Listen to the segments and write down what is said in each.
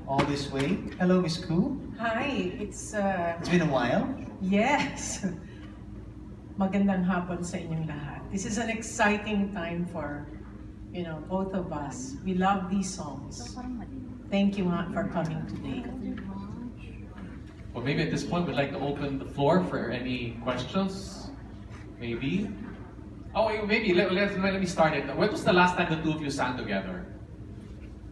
all this way. Hello, Miss Kuh. Hi, It's been a while. yes. Magandang hapon sa inyong lahat. This is an exciting time for, both of us. We love these songs. Thank you for coming today. Well, maybe at this point we'd like to open the floor for any questions. Maybe. Oh, maybe let me start it. When was the last time the two of you sang together?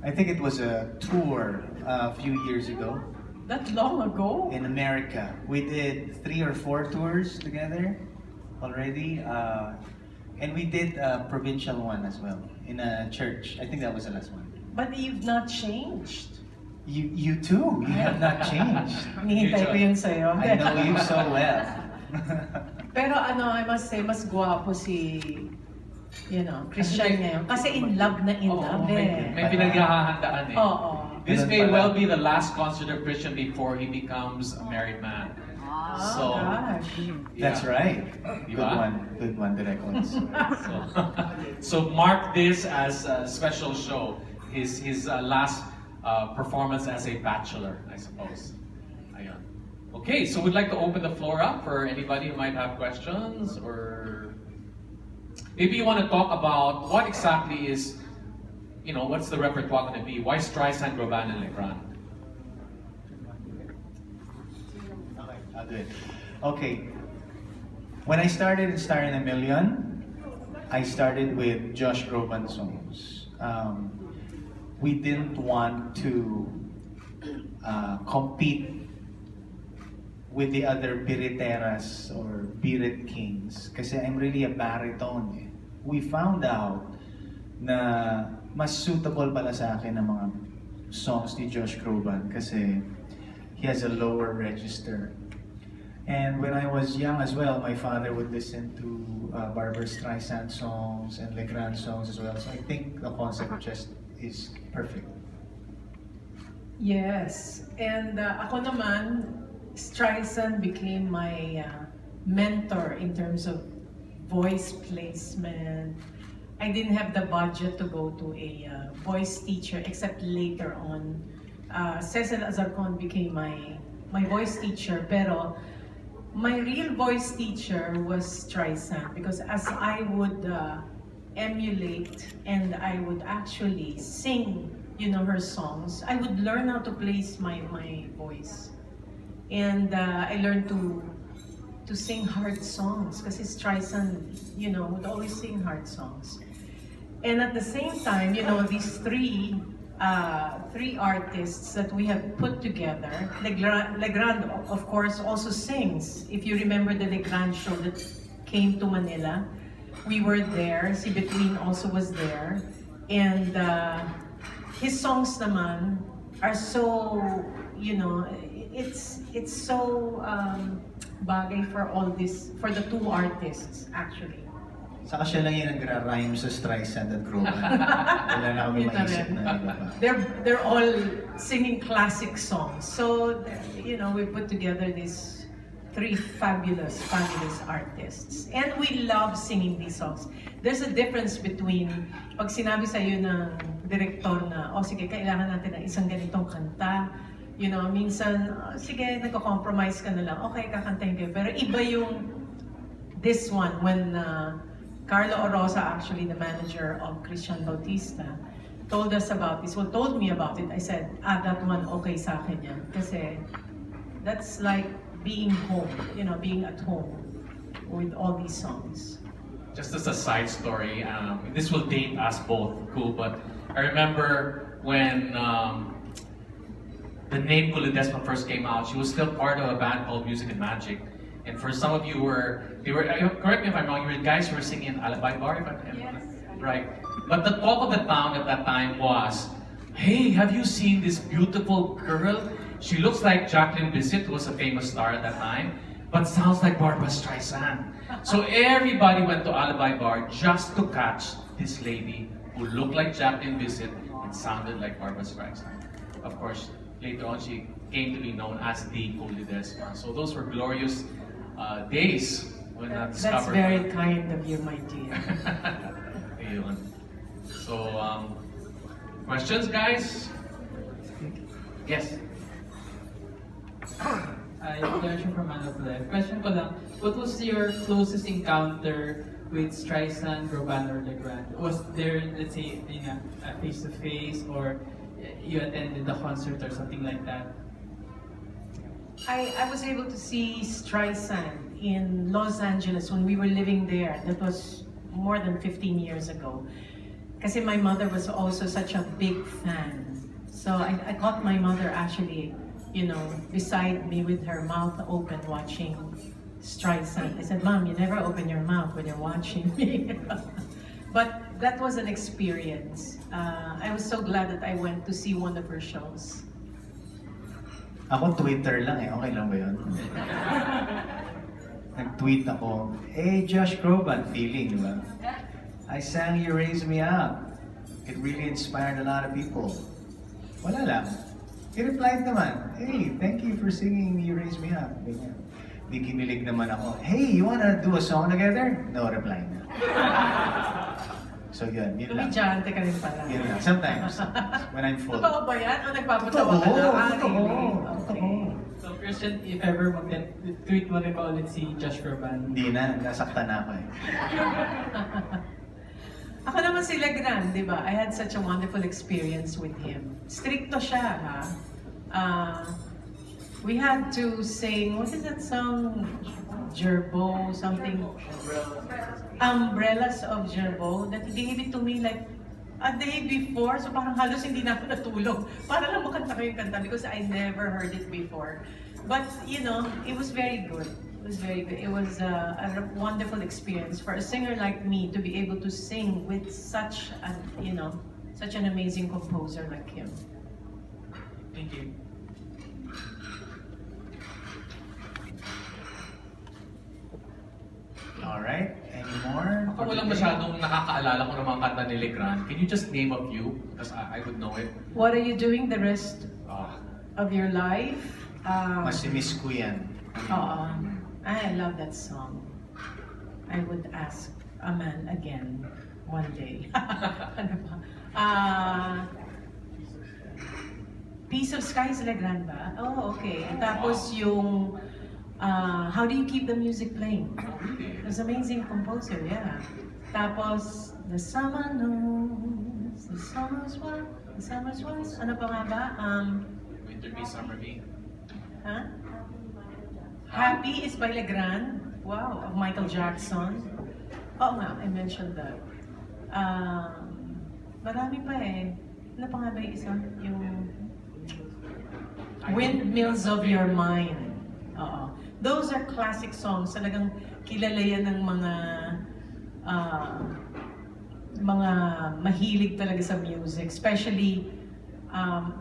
I think it was a tour a few years ago That long ago? in America. We did 3 or 4 tours together already. And we did a provincial one as well in a church. I think that was the last one. But you've not changed. You too. You have not changed. Hinihintay ko yun sa'yo. I know you so well. Pero I must say, mas gwapo si, Christian ngayon. Kasi in love na in love May pinaghahandaan eh. Oo. This may well be the last concert of Christian before he becomes a married man. So, Gosh. That's right. Diba? Good one, Direct Ones. So mark this as a special show. His last performance as a bachelor, I suppose. Ayun. Okay, so we'd like to open the floor up for anybody who might have questions, or maybe you want to talk about what exactly is, what's the repertoire going to be? Why Streisand, Groban, and Legrand? Okay, I'll do it. Okay. When I started in Star in a Million, I started with Josh Groban songs. We didn't want to compete with the other biriteras or birit kings kasi I'm really a baritone eh. We found out na mas suitable pala sa akin ang mga songs ni Josh Groban kasi he has a lower register. And when I was young as well, my father would listen to Barbra Streisand songs and Legrand songs as well. So I think the concept just is perfect. Yes. And ako naman, Streisand became my mentor in terms of voice placement. I didn't have the budget to go to a voice teacher except later on. Cecil Azarcon became my voice teacher, pero my real voice teacher was Streisand because as I would emulate and I would actually sing, her songs, I would learn how to place my voice. And I learned to sing hard songs kasi Streisand, would always sing hard songs. And at the same time, these three artists that we have put together. Legrand, of course, also sings. If you remember the Legrand show that came to Manila, we were there. Si Between also was there. And his songs naman are so, it's so bagay for all this, for the two artists actually. Saka siya lang yung nagra-rhyme sa Streisand at Groban. Wala na kami maisip na iba pa. They're all singing classic songs. So, we put together these 3 fabulous artists. And we love singing these songs. There's a difference between pag sinabi sa'yo ng direktor na, sige, kailangan natin ng isang ganitong kanta. Minsan, sige, nagko-compromise ka na lang. Okay, kakantahin kayo. Pero iba yung this one when Carlo Orosa, actually the manager of Christian Bautista, told us about this. Well, told me about it. I said, that one okay sa akin yan. Kasi that's like being home, being at home with all these songs. Just as a side story, this will date us both, Kuh, but I remember when the name Kuh Ledesma first came out, she was still part of a band called Music and Magic. And for some of you correct me if I'm wrong, you were guys who were singing Alibi Bar, if I'm right. But the talk of the town at that time was, hey, have you seen this beautiful girl? She looks like Jacqueline Bisset, who was a famous star at that time, but sounds like Barbra Streisand. So everybody went to Alibi Bar just to catch this lady who looked like Jacqueline Bisset and sounded like Barbra Streisand. Of course, later on she came to be known as the Kuh Ledesma. So those were glorious days when I discovered. That's very kind of you, my dear. So, questions, guys? Yes. Yung question from Man of Life. Question ko lang, what was your closest encounter with Streisand, Groban, or Legrand? Was there, let's say, a face-to-face, or you attended the concert or something like that? I was able to see Streisand in Los Angeles when we were living there. That was more than 15 years ago. Kasi my mother was also such a big fan. So I caught my mother actually, beside me with her mouth open watching Streisand. I said, Mom, you never open your mouth when you're watching me. But that was an experience. I was so glad that I went to see one of her shows. Ako Twitter lang eh, okay lang ba yun? Nag-tweet ako, hey Josh Groban, feeling, di ba? I sang You Raise Me Up. It really inspired a lot of people. Wala lang. He replied naman, hey, thank you for singing You Raise Me Up. Ganyan. Di kinilig naman ako, hey, you wanna do a song together? No reply na. So yun lang. Komedyante ka rin pala. Yun lang. Sometimes, when I'm full. Totoo ba yan? O nagpapatawa ka na? Totoo. Okay. So Christian, if ever mag-tweet mo rin ba ulit si Josh Groban? Hindi na, nasaktan na ako eh. Ako naman si Legrand, di ba? I had such a wonderful experience with him. Stricto siya, ha? We had to sing, what is that song? Gerbo, something. Umbrellas of Gerbo, that he gave it to me like a day before. So parang halos hindi na ako natulog. Para lang makanta ko yung kanta because I never heard it before. But, it was very good. It was very good. It was a wonderful experience for a singer like me to be able to sing with such an amazing composer like him. Thank you. Alright, any more? Ako walang masyadong nakakaalala ko ng mga kanta ni Legrand. Can you just name a few? Because I would know it. What are you doing the rest of your life? Mas-miss ko yan. I love that song. I would ask a man again one day. Ano ba? Piece of Sky is Legrand ba? Oh, okay. Tapos yung How Do You Keep the Music Playing? It's amazing composer, yeah. Tapos The Summer Knows, The Summer's One, The Summer's One. Ano pa nga ba? Winter Be, Summer Be. Huh? Happy is by Legrand. Wow, of Michael Jackson. Oo nga, I mentioned that. Marami pa eh. Ano pa nga ba yung isa? Yung Windmills of Your Mind. Oo. Those are classic songs. Talagang kilala yan ng mga mahilig talaga sa music. Especially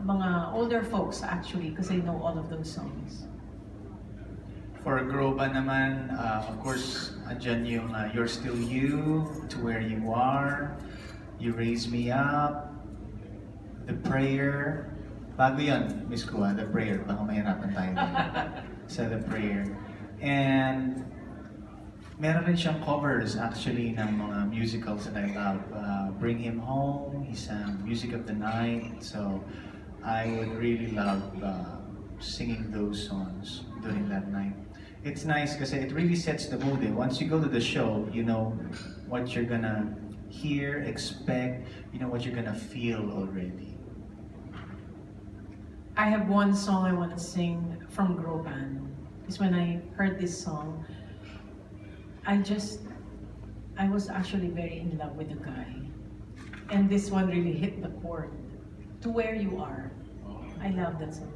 mga older folks actually because they know all of those songs. For Groban naman, of course, andyan yung You're Still You, To Where You Are, You Raise Me Up, The Prayer. Bago yun, Miss Kuh, The Prayer. Baka mahirapan tayo sa The Prayer. And meron rin siyang covers actually ng mga musicals that I love. Bring Him Home, he sang Music of the Night. So I would really love singing those songs during that night. It's nice kasi it really sets the mood. Once you go to the show, you know what you're gonna hear, expect, you know what you're gonna feel already. I have one song I want to sing from Groban. Because when I heard this song, I was actually very in love with the guy. And this one really hit the chord. To Where You Are. I love that song.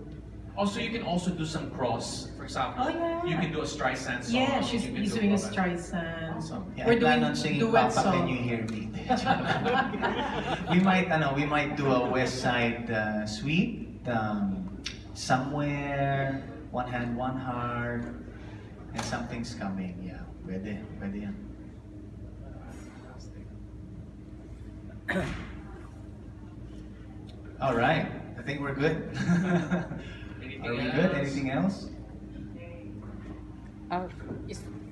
Also, you can also do some cross. For example, Oh, yeah. you can do a Streisand song. Yeah, you can he's do doing a Groban. Streisand. Awesome. Yeah, We're I plan doing on singing duet Papa, song. Can You Hear Me? we might do a West Side suite. Somewhere, One Hand, One Heart, and Something's Coming. Yeah, pwede yan. All right, I think we're good. Are we good? Anything else?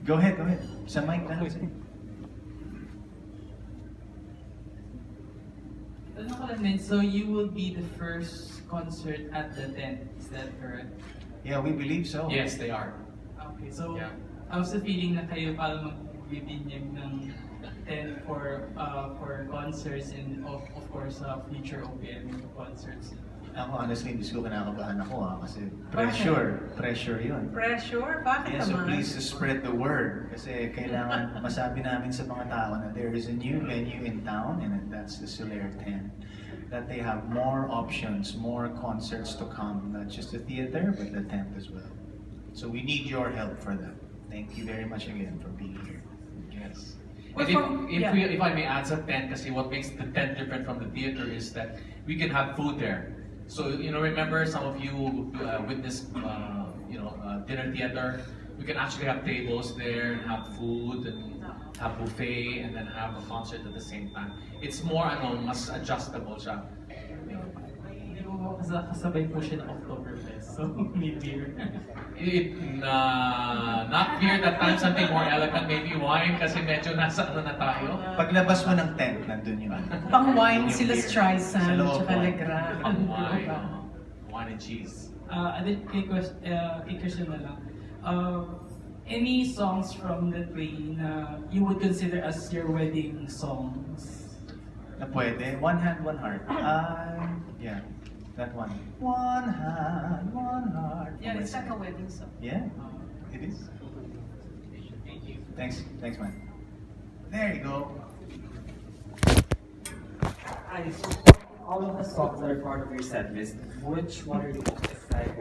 Go ahead. Sa mic na. Ano ko lang din, so you will be the first concert at the tent. Is that correct? Yeah, we believe so. Yes, they are. Okay, so Yeah. how's the feeling na kayo parang magbibinyag ng tent for concerts and of course future OPM concerts? Ako honestly, hindi ko kinakabahan ako kasi Bakit? pressure yun. Pressure? Bakit Yeah, so naman? please spread the word kasi kailangan masabi namin sa mga tao na there is a new venue in town and that's the Soler 10. That they have more options, more concerts to come, not just the theater but the tent as well. So we need your help for that. Thank you very much again for being here. Yes. Well, And yeah. if I may add sa tent, kasi what makes the tent different from the theater is that we can have food there. So, remember some of you witnessed, dinner theater. We can actually have tables there and have food and have buffet and then have a concert at the same time. It's more, mas adjustable siya. Hindi mo kasabay po siya ng Oktoberfest, so may beer. Not beer, that time something more elegant, maybe wine, kasi medyo nasa na tayo. Paglabas mo ng tent, nandun yun. Pang-wine Yung sila beer. Streisand, Sa loob tsaka mo. Legrand. Pang wine, wine and cheese. Question na lang. Any songs from the play na you would consider as your wedding songs? Na pwede. One hand, one heart. Yeah, that one. One hand, one heart. Yeah, it's like a wedding song. Yeah, it is. Thank you. Thanks, man. There you go. Hi, so all of the songs that are part of your set list, which one are you most excited